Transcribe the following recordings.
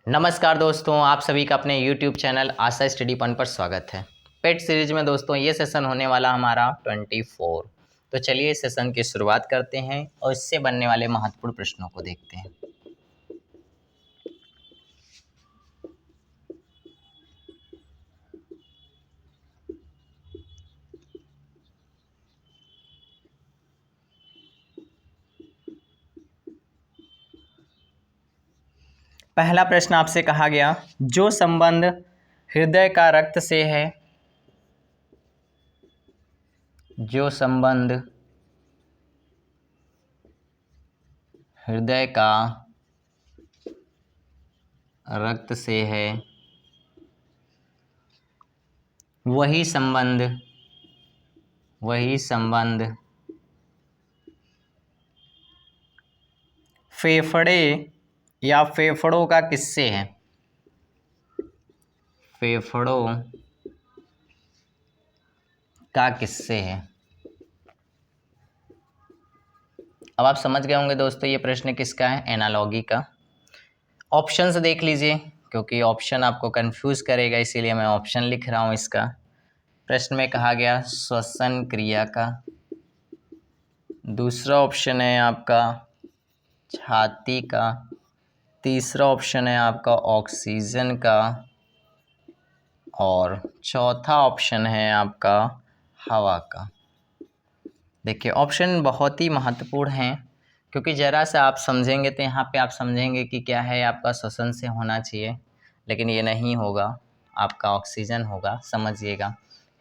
नमस्कार दोस्तों, आप सभी का अपने YouTube चैनल आशा स्टडी पॉइंट पर स्वागत है। पेट सीरीज में दोस्तों ये सेशन होने वाला हमारा 24। तो चलिए इस सेशन की शुरुआत करते हैं और इससे बनने वाले महत्वपूर्ण प्रश्नों को देखते हैं। पहला प्रश्न आपसे कहा गया, जो संबंध हृदय का रक्त से है, जो संबंध हृदय का रक्त से है, वही संबंध फेफड़े या फेफड़ों का किससे है? फेफड़ों का किससे है? अब आप समझ गए होंगे दोस्तों ये प्रश्न किसका है, एनालॉगी का। ऑप्शंस देख लीजिए, क्योंकि ऑप्शन आपको कंफ्यूज करेगा, इसीलिए मैं ऑप्शन लिख रहा हूँ इसका। प्रश्न में कहा गया श्वसन क्रिया का, दूसरा ऑप्शन है आपका छाती का, तीसरा ऑप्शन है आपका ऑक्सीजन का, और चौथा ऑप्शन है आपका हवा का। देखिए ऑप्शन बहुत ही महत्वपूर्ण हैं, क्योंकि ज़रा सा आप समझेंगे तो यहाँ पे आप समझेंगे कि क्या है, आपका श्वसन से होना चाहिए, लेकिन ये नहीं होगा, आपका ऑक्सीजन होगा। समझिएगा,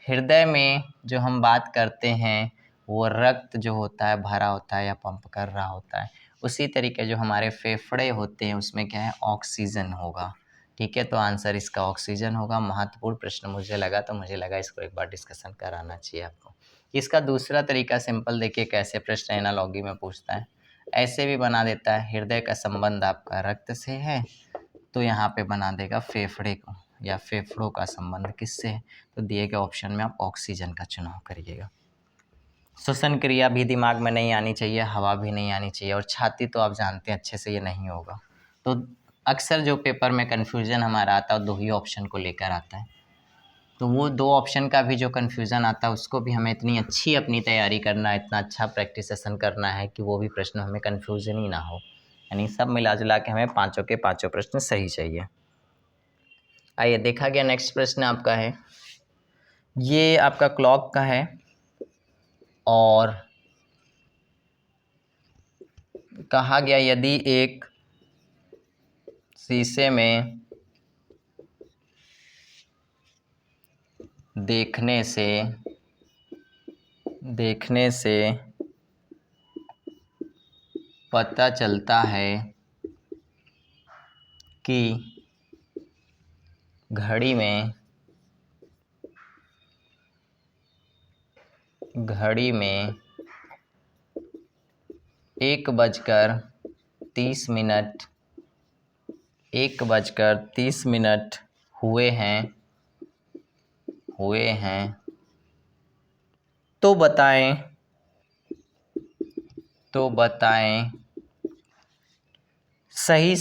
हृदय में जो हम बात करते हैं वो रक्त जो होता है भरा होता है या पंप कर रहा होता है, उसी तरीके जो हमारे फेफड़े होते हैं उसमें क्या है, ऑक्सीजन होगा। ठीक है, तो आंसर इसका ऑक्सीजन होगा। महत्वपूर्ण प्रश्न मुझे लगा, तो मुझे लगा इसको एक बार डिस्कशन कराना चाहिए आपको। इसका दूसरा तरीका सिंपल देखिए कैसे प्रश्न एनालॉगी में पूछता है, ऐसे भी बना देता है, हृदय का संबंध आपका रक्त से है, तो यहाँ पे बना देगा फेफड़े को या फेफड़ों का संबंध किससे है, तो दिए गए ऑप्शन में आप ऑक्सीजन का चुनाव करिएगा। श्वसन क्रिया भी दिमाग में नहीं आनी चाहिए, हवा भी नहीं आनी चाहिए, और छाती तो आप जानते हैं अच्छे से ये नहीं होगा। तो अक्सर जो पेपर में कन्फ्यूज़न हमारा आता है दो ही ऑप्शन को लेकर आता है, तो वो दो ऑप्शन का भी जो कन्फ्यूज़न आता है उसको भी हमें इतनी अच्छी अपनी तैयारी करना है, इतना अच्छा प्रैक्टिस सेशन करना है कि वो भी प्रश्न हमें कन्फ्यूज़न ही ना हो। यानी सब मिला जुला के हमें पाँचों के पाँचों प्रश्न सही चाहिए। आइए देखा गया, नेक्स्ट प्रश्न आपका है, ये आपका क्लॉक का है और कहा गया यदि एक शीशे में देखने से पता चलता है कि घड़ी में 1:30 हुए हैं, तो बताएं सही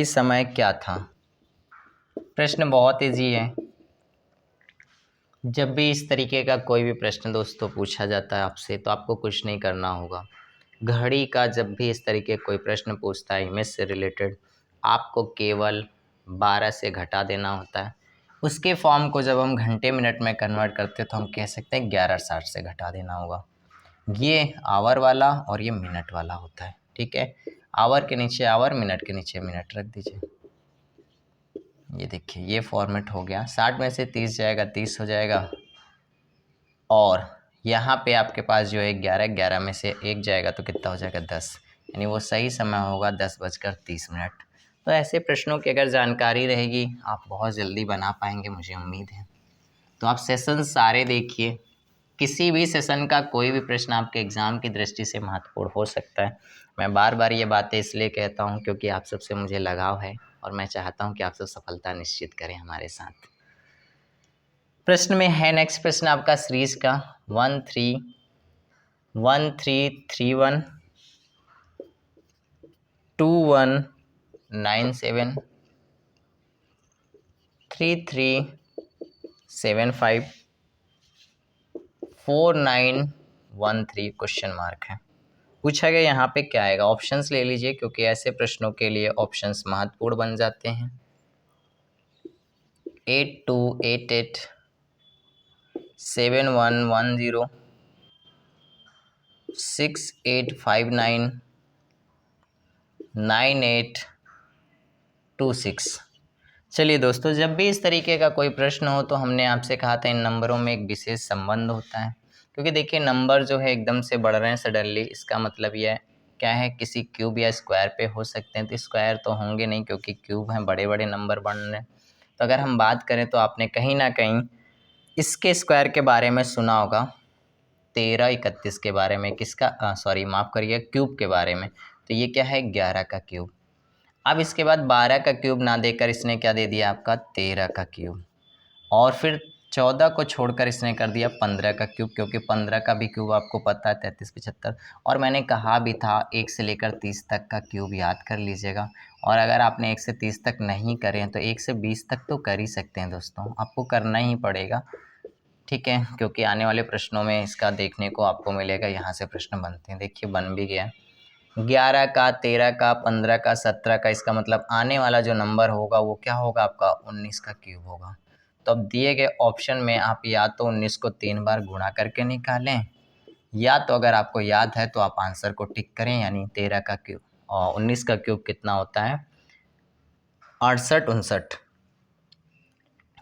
समय क्या था। प्रश्न बहुत इजी है। जब भी इस तरीके का कोई भी प्रश्न दोस्तों पूछा जाता है आपसे, तो आपको कुछ नहीं करना होगा। घड़ी का जब भी इस तरीके कोई प्रश्न पूछता है इमेज से रिलेटेड, आपको केवल 12 से घटा देना होता है। उसके फॉर्म को जब हम घंटे मिनट में कन्वर्ट करते हैं तो हम कह सकते हैं 11:60 से घटा देना होगा। ये आवर वाला और ये मिनट वाला होता है। ठीक है, आवर के नीचे आवर, मिनट के नीचे मिनट रख दीजिए। ये देखिए ये फॉर्मेट हो गया, 60 में से 30 जाएगा, 30 हो जाएगा, और यहाँ पे आपके पास जो है 11 में से 1 जाएगा तो कितना हो जाएगा, 10। यानी वो सही समय होगा 10:30। तो ऐसे प्रश्नों की अगर जानकारी रहेगी आप बहुत जल्दी बना पाएंगे, मुझे उम्मीद है। तो आप सेशन सारे देखिए, किसी भी सेशन का कोई भी प्रश्न आपके एग्ज़ाम की दृष्टि से महत्वपूर्ण हो सकता है। मैं बार बार ये बातें इसलिए कहता हूँ क्योंकि आप सबसे मुझे लगाव है और मैं चाहता हूँ कि आप सब सफलता निश्चित करें हमारे साथ। प्रश्न में है नेक्स्ट प्रश्न आपका सीरीज का 13 1331 2197 3375 4913 क्वेश्चन मार्क है। पूछा गया यहाँ पे क्या आएगा, ऑप्शंस ले लीजिए क्योंकि ऐसे प्रश्नों के लिए ऑप्शंस महत्वपूर्ण बन जाते हैं। 8288 7110 6859 9826। चलिए दोस्तों, जब भी इस तरीके का कोई प्रश्न हो तो हमने आपसे कहा था इन नंबरों में एक विशेष संबंध होता है, क्योंकि देखिए नंबर जो है एकदम से बढ़ रहे हैं सडनली, इसका मतलब यह क्या है, किसी क्यूब या स्क्वायर पे हो सकते हैं। तो स्क्वायर तो होंगे नहीं क्योंकि क्यूब हैं, बड़े बड़े नंबर बढ़ रहे हैं। तो अगर हम बात करें तो आपने कहीं ना कहीं इसके स्क्वायर के बारे में सुना होगा, 1331 के बारे में, किसका सॉरी माफ़ करिए, क्यूब के बारे में। तो ये क्या है, 11 का क्यूब। अब इसके बाद 12 का क्यूब ना देकर इसने क्या दे दिया, आपका 13 का क्यूब। और फिर 14 को छोड़कर इसने कर दिया 15 का क्यूब, क्योंकि 15 का भी क्यूब आपको पता है 33 75। और मैंने कहा भी था 1 से लेकर 30 तक का क्यूब याद कर लीजिएगा। और अगर आपने 1 से 30 तक नहीं करे हैं तो 1 से 20 तक तो कर ही सकते हैं दोस्तों, आपको करना ही पड़ेगा, ठीक है, क्योंकि आने वाले प्रश्नों में इसका देखने को आपको मिलेगा, यहाँ से प्रश्न बनते हैं। देखिए बन भी गया 11 का, 13 का, 15 का, 17 का, इसका मतलब आने वाला जो नंबर होगा वो क्या होगा, आपका 19 का क्यूब होगा। तो अब दिए गए ऑप्शन में आप या तो 19 को 3 बार गुणा करके निकालें, या तो अगर आपको याद है तो आप आंसर को टिक करें, यानी 13 का क्यूब और 19 का क्यूब कितना होता है, 68 59।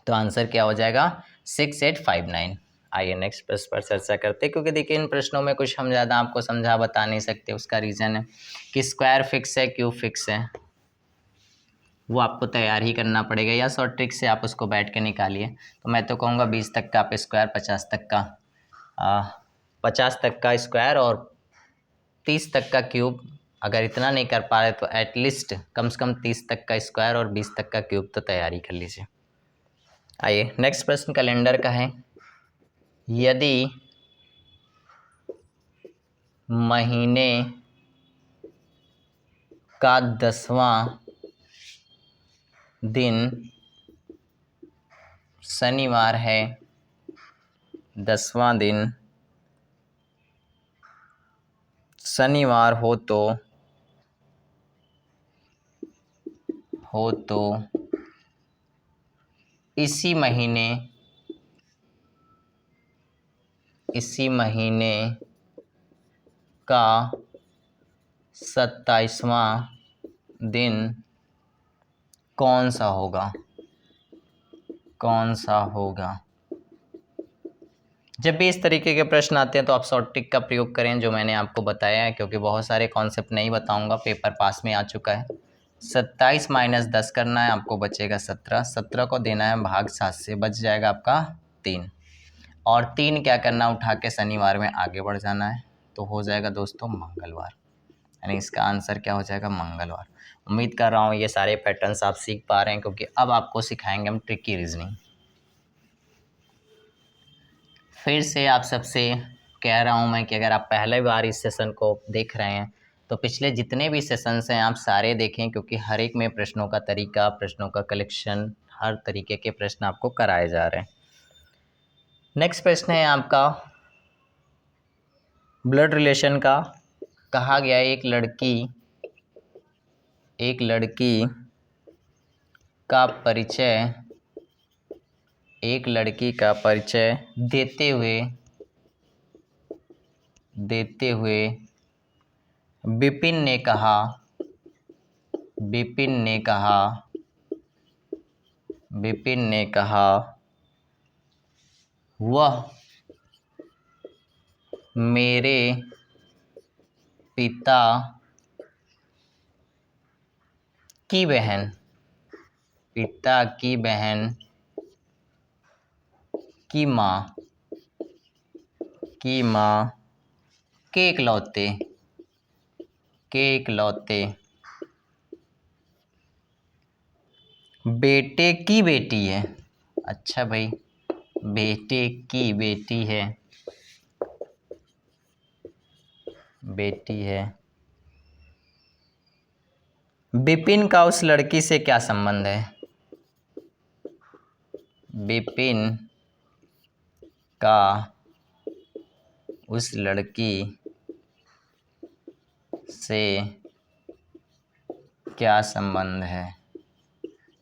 तो आंसर क्या हो जाएगा, 6859। आइए नेक्स्ट प्रश्न पर चर्चा करते हैं, क्योंकि देखिए इन प्रश्नों में कुछ हम ज़्यादा आपको समझा बता नहीं सकते। उसका रीज़न है कि स्क्वायर फिक्स है, क्यूब फिक्स है, वो आपको तैयार ही करना पड़ेगा, या शॉर्ट ट्रिक से आप उसको बैठ के निकालिए। तो मैं तो कहूँगा 20 तक का आप स्क्वायर, 50 तक का स्क्वायर और 30 तक का क्यूब। अगर इतना नहीं कर पा रहे तो एटलीस्ट कम से कम 30 तक का स्क्वायर और 20 तक का क्यूब तो तैयारी कर लीजिए। आइए नेक्स्ट प्रश्न कैलेंडर का है। यदि महीने का 10वां दिन शनिवार है, 10वां दिन शनिवार हो तो इसी महीने का 27वां दिन कौन सा होगा। जब भी इस तरीके के प्रश्न आते हैं तो आप शॉर्ट ट्रिक का प्रयोग करें, जो मैंने आपको बताया है, क्योंकि बहुत सारे कॉन्सेप्ट नहीं बताऊंगा, पेपर पास में आ चुका है। 27 - 10 करना है आपको, बचेगा 17। 17 को देना है भाग 7 से, बच जाएगा आपका 3। और 3 क्या करना, उठा के शनिवार में आगे बढ़ जाना है, तो हो जाएगा दोस्तों मंगलवार। यानी इसका आंसर क्या हो जाएगा, मंगलवार। उम्मीद कर रहा हूँ ये सारे पैटर्न्स आप सीख पा रहे हैं, क्योंकि अब आपको सिखाएंगे हम ट्रिकी रीजनिंग। फिर से आप सबसे कह रहा हूँ मैं कि अगर आप पहले बार इस सेशन को देख रहे हैं तो पिछले जितने भी सेशंस हैं आप सारे देखें, क्योंकि हर एक में प्रश्नों का तरीका, प्रश्नों का कलेक्शन, हर तरीके के प्रश्न आपको कराए जा रहे हैं। नेक्स्ट प्रश्न है आपका ब्लड रिलेशन का। कहा गया एक लड़की का परिचय देते हुए विपिन ने कहा वह मेरे पिता की बहन की माँ के इकलौते बेटे की बेटी है। अच्छा भाई, बेटे की बेटी है बेटी है। विपिन का उस लड़की से क्या संबंध है? विपिन का उस लड़की से क्या संबंध है?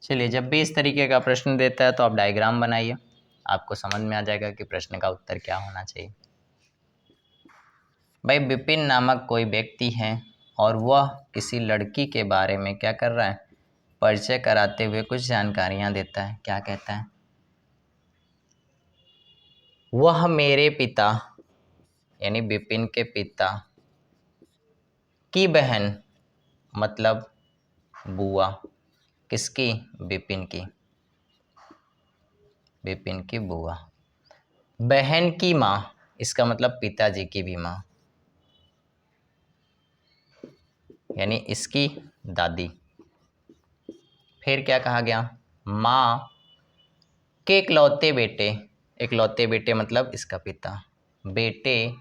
चलिए, जब भी इस तरीके का प्रश्न देता है तो आप डायग्राम बनाइए, आपको समझ में आ जाएगा कि प्रश्न का उत्तर क्या होना चाहिए। भाई, विपिन नामक कोई व्यक्ति है और वह किसी लड़की के बारे में क्या कर रहा है? परिचय कराते हुए कुछ जानकारियां देता है। क्या कहता है? वह मेरे पिता यानी विपिन के पिता की बहन, मतलब बुआ, किसकी? विपिन की, विपिन की बुआ। बहन की माँ, इसका मतलब पिताजी की भी माँ, यानी इसकी दादी। फिर क्या कहा गया? माँ के इकलौते बेटे, इकलौते बेटे मतलब इसका पिता, बेटे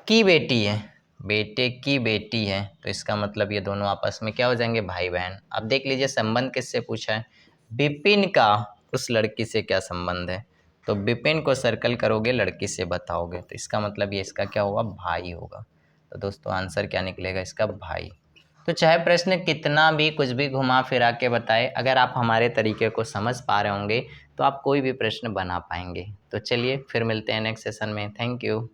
की बेटी है, बेटे की बेटी है, तो इसका मतलब ये दोनों आपस में क्या हो जाएंगे? भाई बहन। अब देख लीजिए संबंध किससे पूछा है? विपिन का उस लड़की से क्या संबंध है? तो विपिन को सर्कल करोगे, लड़की से बताओगे, तो इसका मतलब ये इसका क्या होगा? भाई होगा। तो दोस्तों आंसर क्या निकलेगा इसका? भाई। तो चाहे प्रश्न कितना भी कुछ भी घुमा फिरा के बताए, अगर आप हमारे तरीके को समझ पा रहे होंगे तो आप कोई भी प्रश्न बना पाएंगे। तो चलिए फिर मिलते हैं नेक्स्ट सेशन में। Thank you.